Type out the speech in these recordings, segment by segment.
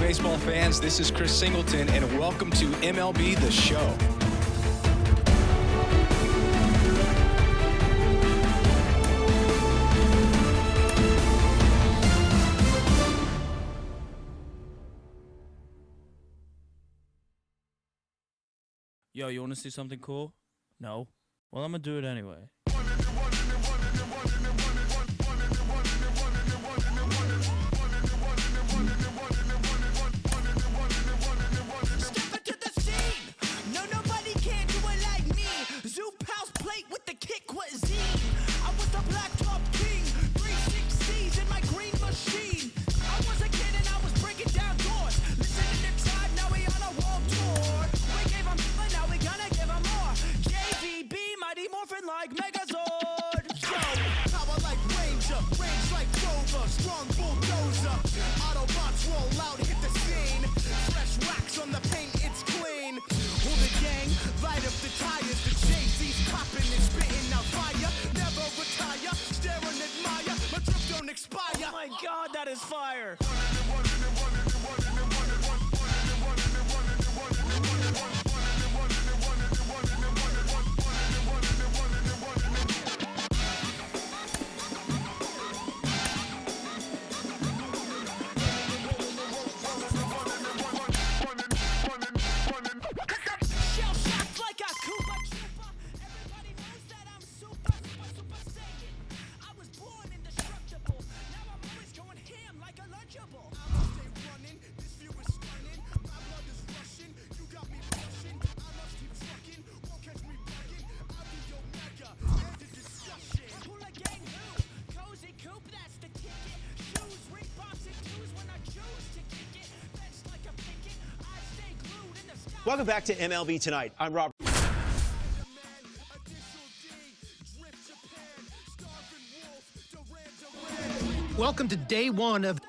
baseball fans. This is Chris Singleton, and welcome to MLB The Show. Yo, you want to see something cool? No? Well, I'm gonna do it anyway. Step into the scene. No, nobody can do it like me. Zoop house plate with the kick cuisine. I was the black top king. 360s in my green machine. I was a kid and I was breaking down doors. Listening to Tribe, now we on a world tour. We gave them, but now we gonna give them more. JVB, Mighty Morphin like Megazord. Yo, power like Ranger, range like Rover, strong bulldozer. Autobots roll out, hit the scene. Fresh wax on the paint, it's clean. Will the gang light up the tires? The Jay-Z's popping and spitting out fire. Never retire, stare and admire. My trip don't expire. Oh my God, that is fire. Shell shocked like a Koopa Troopa. Everybody knows that I'm super saiyan. I was born indestructible. Now I'm always going ham like a Lunchable. I'ma stay running. This view is stunning. My blood is rushing. You got me rushing. I must keep trucking. Won't catch me bugging. I'll be your mega. End of discussion. Hula gang who? Cozy coop, that's the ticket. Shoes, ring box and twos when I choose to kick it. Fence like a picket. I stay glued in the sky. Welcome back to MLB Tonight. I'm Robert. Welcome to day one of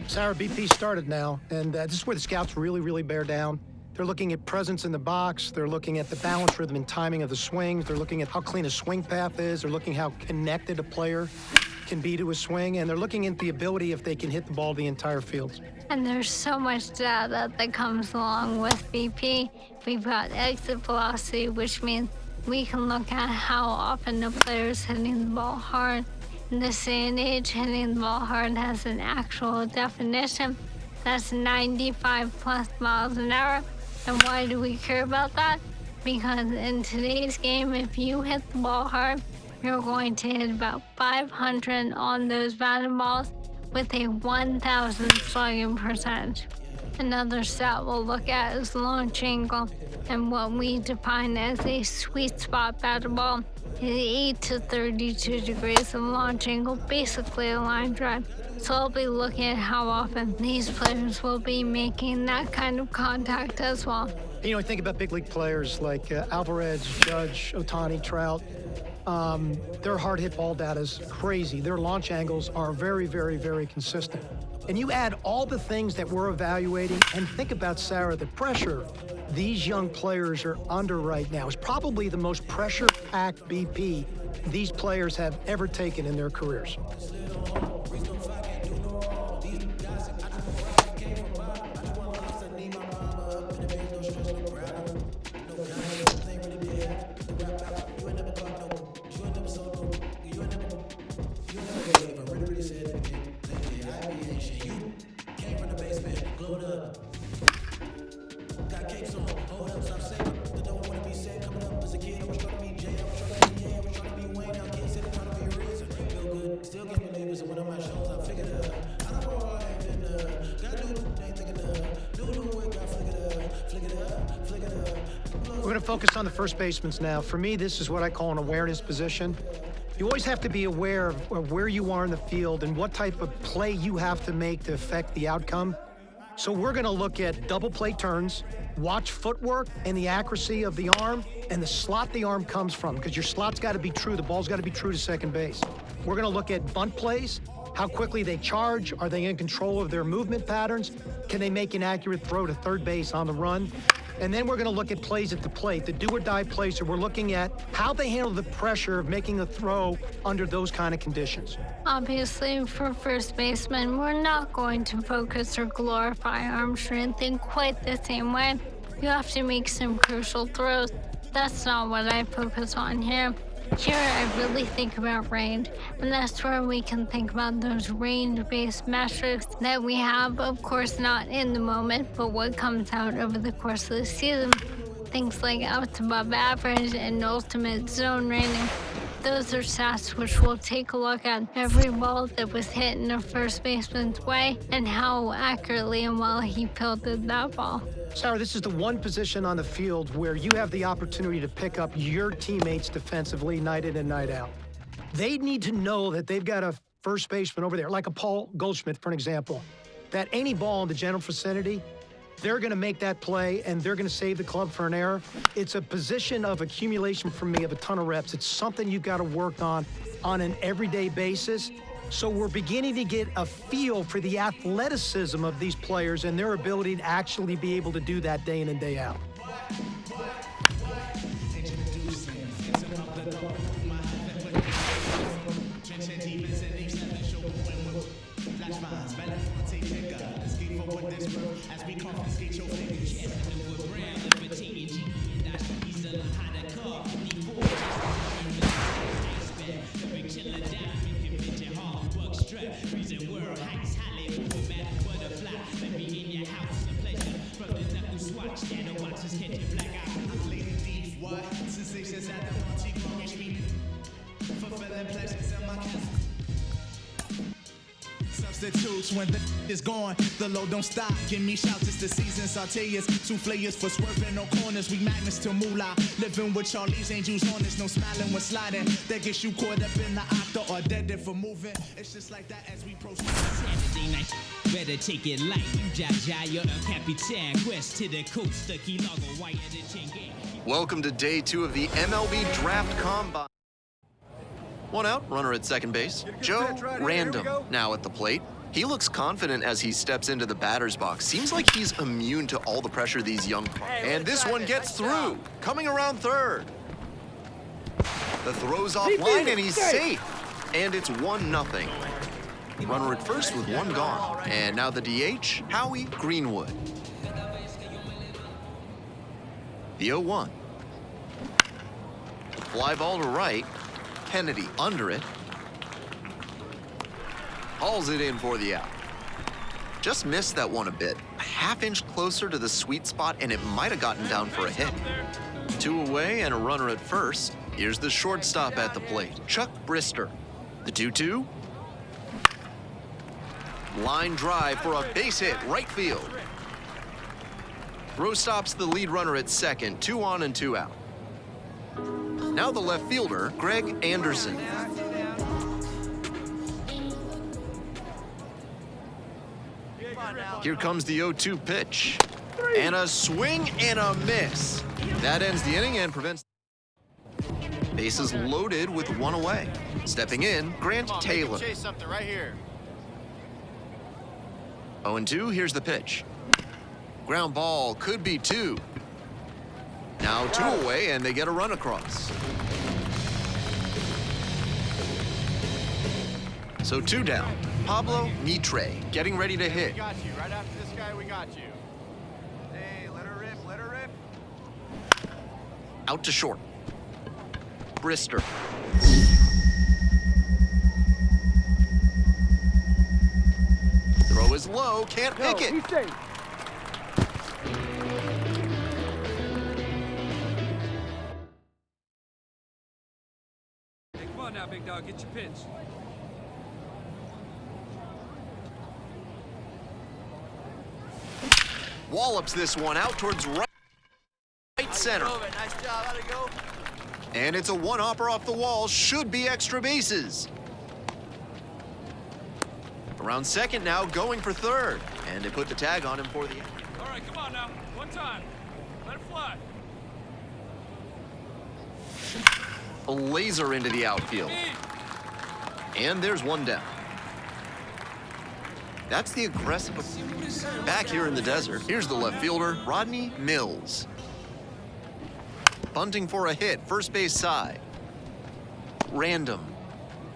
Sarah. BP started now, and this is where the scouts really bear down. They're looking at presence in the box. They're looking at the balance, rhythm, and timing of the swings. They're looking at how clean a swing path is. They're looking how connected a player can be to a swing, and they're looking at the ability if they can hit the ball the entire field. And there's so much data that comes along with BP. We've got exit velocity, which means we can look at how often the player's hitting the ball hard. In this day and age, hitting the ball hard has an actual definition. That's 95 plus miles an hour. And why do we care about that? Because in today's game, if you hit the ball hard, you're going to hit about 500 on those batted balls with a 1,000 slugging percentage. Another stat we'll look at is launch angle, and what we define as a sweet spot batted ball is 8 to 32 degrees of launch angle, basically a line drive. So I'll be looking at how often these players will be making that kind of contact as well. You know, I think about big league players like Alvarez, Judge, Ohtani, Trout. Their hard hit ball data is crazy. Their launch angles are very consistent. And you add all the things that we're evaluating, and think about, Sarah, the pressure these young players are under right now is probably the most pressure-packed BP these players have ever taken in their careers. We're going to focus on the first baseman now. For me, this is what I call an awareness position. You always have to be aware of where you are in the field and what type of play you have to make to affect the outcome. So we're going to look at double play turns, watch footwork and the accuracy of the arm and the slot the arm comes from, because your slot's got to be true. The ball's got to be true to second base. We're going to look at bunt plays, how quickly they charge. Are they in control of their movement patterns? Can they make an accurate throw to third base on the run? And then we're going to look at plays at the plate, the do-or-die plays. So we're looking at how they handle the pressure of making a throw under those kind of conditions. Obviously, for first baseman, we're not going to focus or glorify arm strength in quite the same way. You have to make some crucial throws. That's not what I focus on here. Here, I really think about range, and that's where we can think about those range-based metrics that we have, of course, not in the moment, but what comes out over the course of the season. Things like outs above average and ultimate zone rating. Those are stats which we'll take a look at every ball that was hit in a first baseman's way and how accurately and well he fielded that ball. Sarah, this is the one position on the field where you have the opportunity to pick up your teammates defensively night in and night out. They need to know that they've got a first baseman over there, like a Paul Goldschmidt, for an example, that any ball in the general vicinity, they're going to make that play, and they're going to save the club for an error. It's a position of accumulation for me of a ton of reps. It's something you've got to work on an everyday basis. So we're beginning to get a feel for the athleticism of these players and their ability to actually be able to do that day in and day out. Substitutes when the is gone, the load don't stop. Give me shouts, it's the season. Sauteas, souffleurs for swerving no corners. We magnets to moolah. Living with Charlie's angels on us, no smiling when sliding. That gets you caught up in the octa or dead for moving. It's just like that as we proceed. Saturday night, better take it light. Jaja, you're a Capitan. Quest to the coast, the key logo, wire the chain gang. Welcome to day 2 of the MLB Draft Combine. One out, runner at second base. Joe Random now at the plate. He looks confident as he steps into the batter's box. Seems like he's immune to all the pressure these young... And this one gets through, coming around third. The throw's offline and he's safe. And it's 1-0. Runner at first with one gone. And now the DH, Howie Greenwood. The 0-1. Fly ball to right. Kennedy under it. Hauls it in for the out. Just missed that one a bit. A half-inch closer to the sweet spot, and it might have gotten down for a hit. 2 away and a runner at first. Here's the shortstop at the plate, Chuck Brister. The 2-2. Line drive for a base hit, right field. Throw stops the lead runner at second, 2 on and 2 out. Now the left fielder, Greg Anderson. Here comes the 0-2 pitch. And a swing and a miss. That ends the inning and prevents... Bases loaded with 1 away. Stepping in, Grant Taylor. Chase something right here. 0-2, here's the pitch. Ground ball, could be 2. Now 2 away, and they get a run across. So 2 down. Pablo Mitre getting ready to hit. We got you. Right after this guy, we got you. Hey, let her rip, let her rip. Out to short. Brister. Throw is low, can't pick it. Come on now, big dog, get your pitch. Wallops this one out towards right center. Nice job, how'd it go? And it's a one-hopper off the wall, should be extra bases. Around second now, going for third. And they put the tag on him for the... All right, come on now, one time. Let it fly. A laser into the outfield. And there's one down. That's the aggressive. Back here in the desert, here's the left fielder, Rodney Mills. Bunting for a hit, first base side. Random.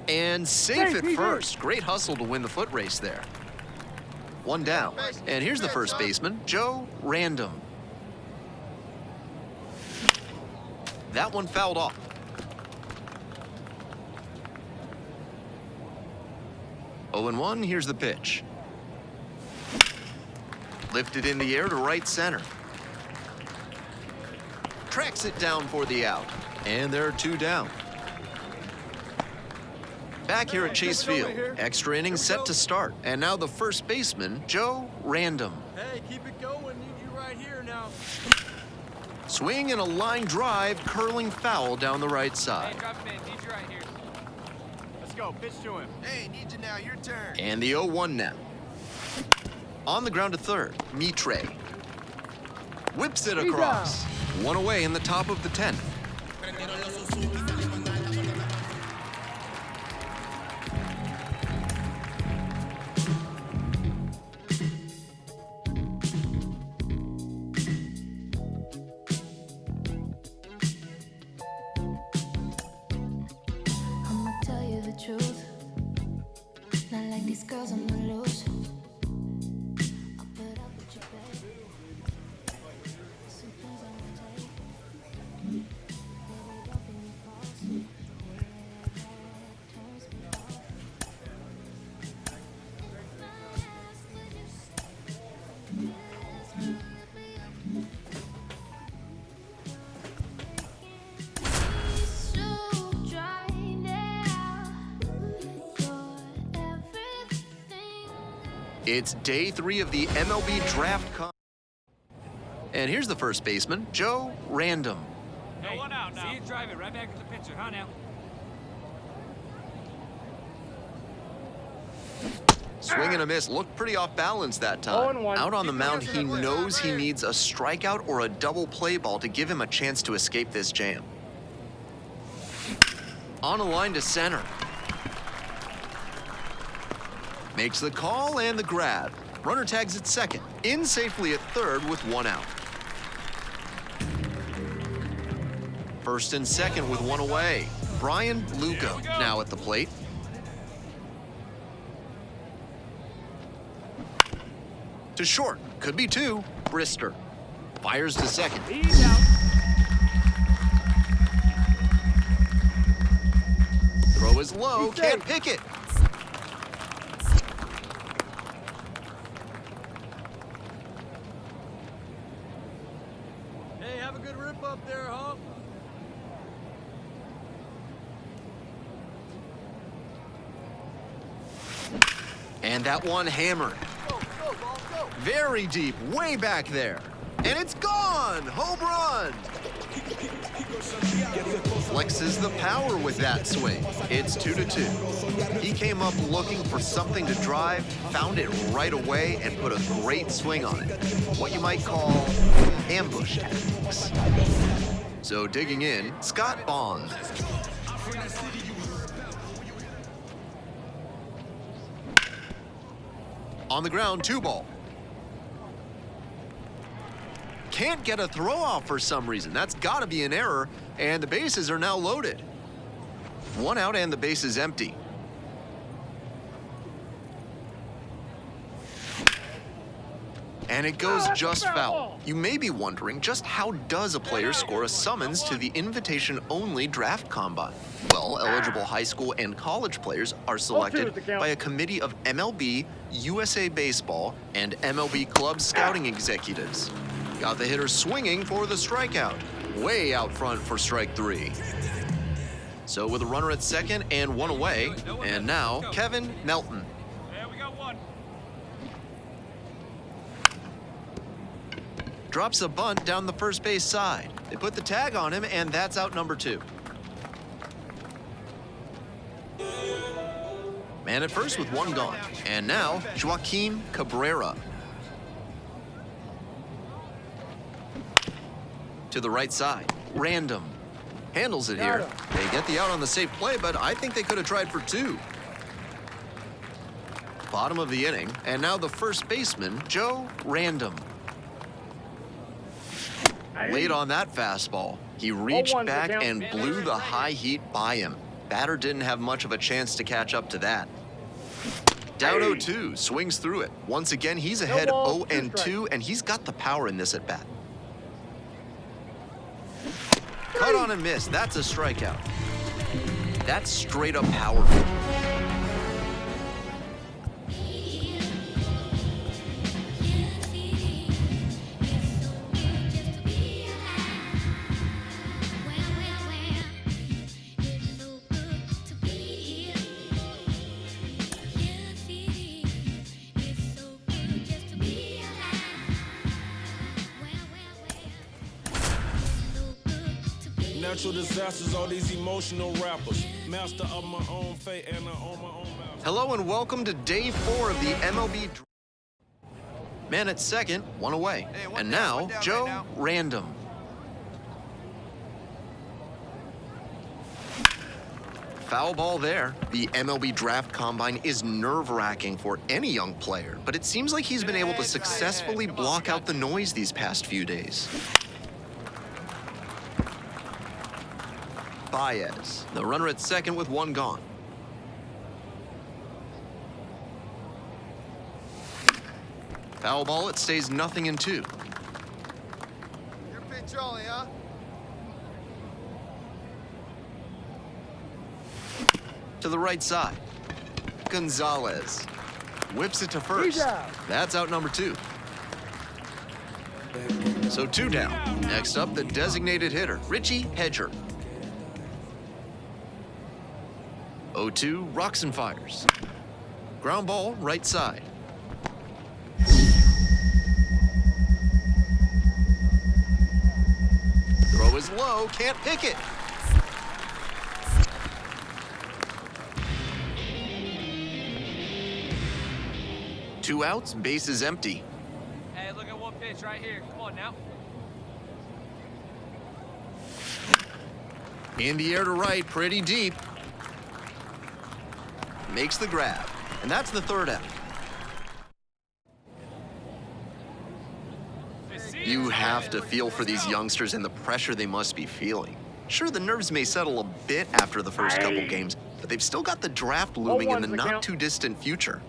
And safe at first. Great hustle to win the foot race there. One down. And here's the first baseman, Joe Random. That one fouled off. Oh, 0-1, here's the pitch. Lifted in the air to right center. Tracks it down for the out. And there are two down. Back here at Chase Field, extra innings set to start. And now the first baseman, Joe Random. Hey, keep it going. Need you right here now. Swing and a line drive, curling foul down the right side. Hey, drop him in. Need you right here. Let's go. Pitch to him. Hey, need you now. Your turn. And the 0-1 now. On the ground to third, Mitre. Whips it across. One away in the top of the 10th. I'ma tell you the truth. Not like these girls on the loose. I'll put up with you, babe. Some things I won't take. Baby, don't be me false. The way that turns me off. If I ask, would you say yes, would be so dry now. You're everything. It's day 3 of the MLB Draft Combine. And here's the first baseman, Joe Random. Hey, one out now. See you drive it right back to the pitcher, huh now? Swing and a miss, looked pretty off balance that time. 0-1. Out on the Keep mound, your he hands up. knows he needs a strikeout or a double play ball to give him a chance to escape this jam. On a line to center. Makes the call and the grab. Runner tags at second. In safely at third with one out. First and second with one away. Brian Lugo now at the plate. To short, could be two. Brister fires to second. He's out. Throw is low, can't pick it. Hey, have a good rip up there, huh? And that one hammered. Go, go, ball, go. Very deep, way back there. And it's gone! Home run! Flexes the power with that swing. It's 2-2. He came up looking for something to drive, found it right away, and put a great swing on it. What you might call ambush tactics. So digging in, Scott Bond. On the ground, 2-ball. Can't get a throw off for some reason. That's got to be an error, and the bases are now loaded. One out and the base is empty. And it goes just foul. You may be wondering, just how does a player score a summons to the invitation-only draft combine? Well, eligible high school and college players are selected by a committee of MLB, USA Baseball, and MLB club scouting executives. Got the hitter swinging for the strikeout. Way out front for strike 3. So with a runner at second and one away, and now Kevin Melton. Yeah, we got one. Drops a bunt down the first base side. They put the tag on him, and that's out number 2. Man at first with one gone. And now, Joaquin Cabrera. To the right side, Random. Handles it here. They get the out on the safe play, but I think they could have tried for 2. Bottom of the inning, and now the first baseman, Joe Random. Late on that fastball, he reached back and blew the high heat by him. Batter didn't have much of a chance to catch up to that. Down 0-2, swings through it. Once again, he's ahead 0-2, and he's got the power in this at bat. Cut on and miss. That's a strikeout. That's straight up powerful. Natural disasters, all these emotional rappers. Master of my own fate and I own my own master. Hello and welcome to day 4 of the MLB. Man at second, one away. And now, Joe Random. Foul ball there. The MLB Draft Combine is nerve-wracking for any young player, but it seems like he's been able to successfully block out the noise these past few days. Baez, the runner at second with one gone. Foul ball, it stays 0-2. Your pitch only, huh? To the right side. Gonzalez whips it to first. That's out number 2. So 2 down. Next up, the designated hitter, Richie Hedger. 0-2, rocks and fires. Ground ball, right side. Throw is low, can't pick it. Two outs, bases empty. Hey, look at one pitch right here. Come on now. In the air to right, pretty deep. Makes the grab, and that's the 3rd out. You have to feel for these youngsters and the pressure they must be feeling. Sure, the nerves may settle a bit after the first couple games, but they've still got the draft looming in the not-too-distant future.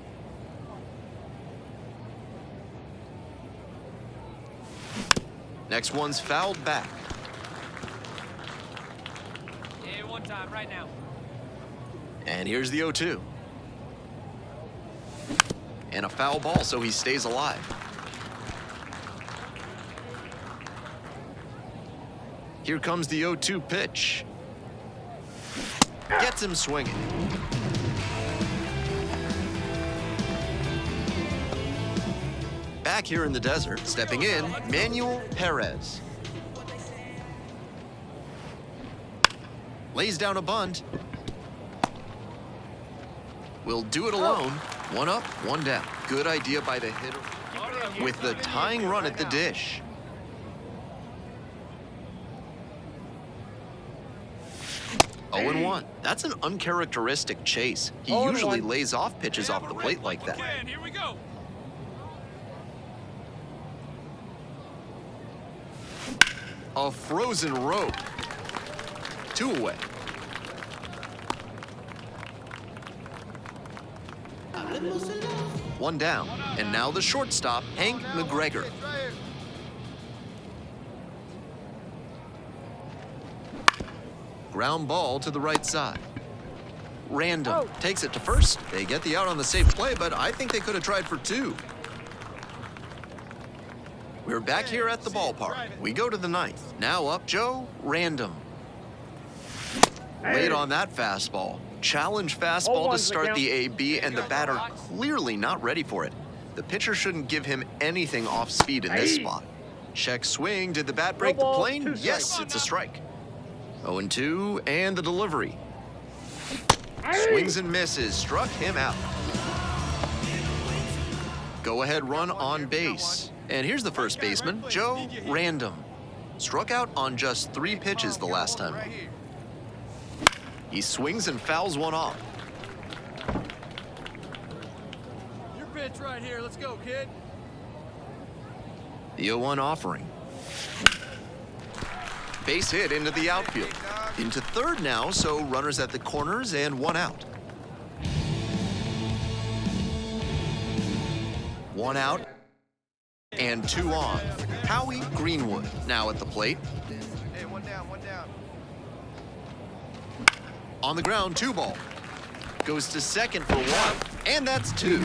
Next one's fouled back. Yeah, one time, right now. And here's the 0-2. And a foul ball, so he stays alive. Here comes the 0-2 pitch. Gets him swinging. Back here in the desert, stepping in, Manuel Perez. Lays down a bunt. Will do it alone. One up, one down. Good idea by the hitter with the tying run at the dish. Oh, 0-1. That's an uncharacteristic chase. He usually lays off pitches off the plate like that. Here we go. A frozen rope. 2 away. One down, and now the shortstop, Hank McGregor. Ground ball to the right side. Random takes it to first. They get the out on the safe play, but I think they could have tried for 2. We're back here at the ballpark. We go to the 9th. Now up Joe Random. Late on that fastball. Challenge fastball to start the AB, and the batter clearly not ready for it. The pitcher shouldn't give him anything off speed in this spot. Check swing. Did the bat break the plane? Yes, it's a strike. 0-2, and the delivery. Swings and misses. Struck him out. Go-ahead run on base. And here's the first baseman, Joe Random. Struck out on just 3 pitches the last time. He swings and fouls one off. right here. Let's go, kid. The 0-1 offering. Base hit into the outfield. Into third now, so runners at the corners and 1 out. 1 out and 2 on. Howie Greenwood now at the plate. Hey, 1 down, 1 down. On the ground, 2 ball. Goes to second for 1, and that's 2.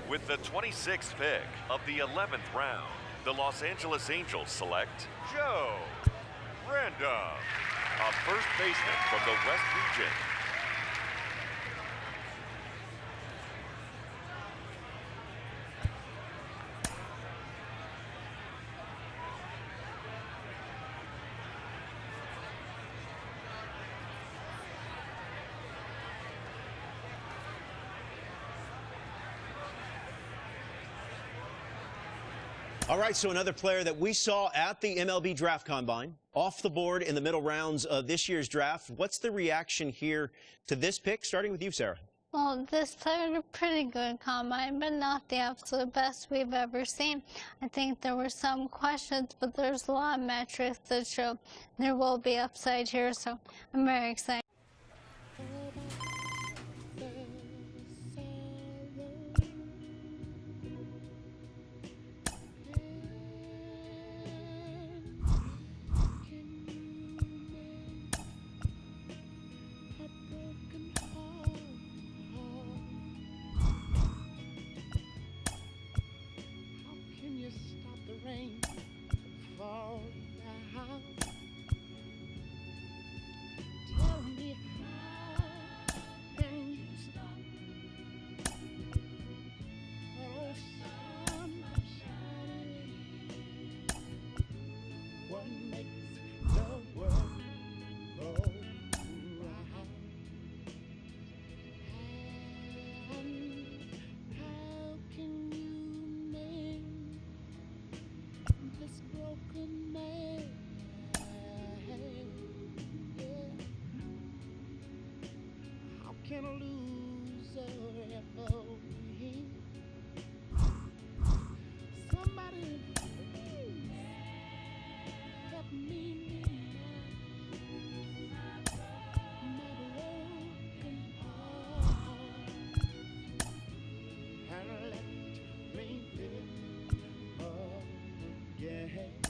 With the 26th pick of the 11th round, the Los Angeles Angels select Joe Random, a first baseman from the West region. All right, so another player that we saw at the MLB Draft Combine, off the board in the middle rounds of this year's draft. What's the reaction here to this pick, starting with you, Sarah? Well, this played a pretty good combine, but not the absolute best we've ever seen. I think there were some questions, but there's a lot of metrics that show there will be upside here, so I'm very excited. Can a loser ever win? Somebody please help me my broken heart and let me live again.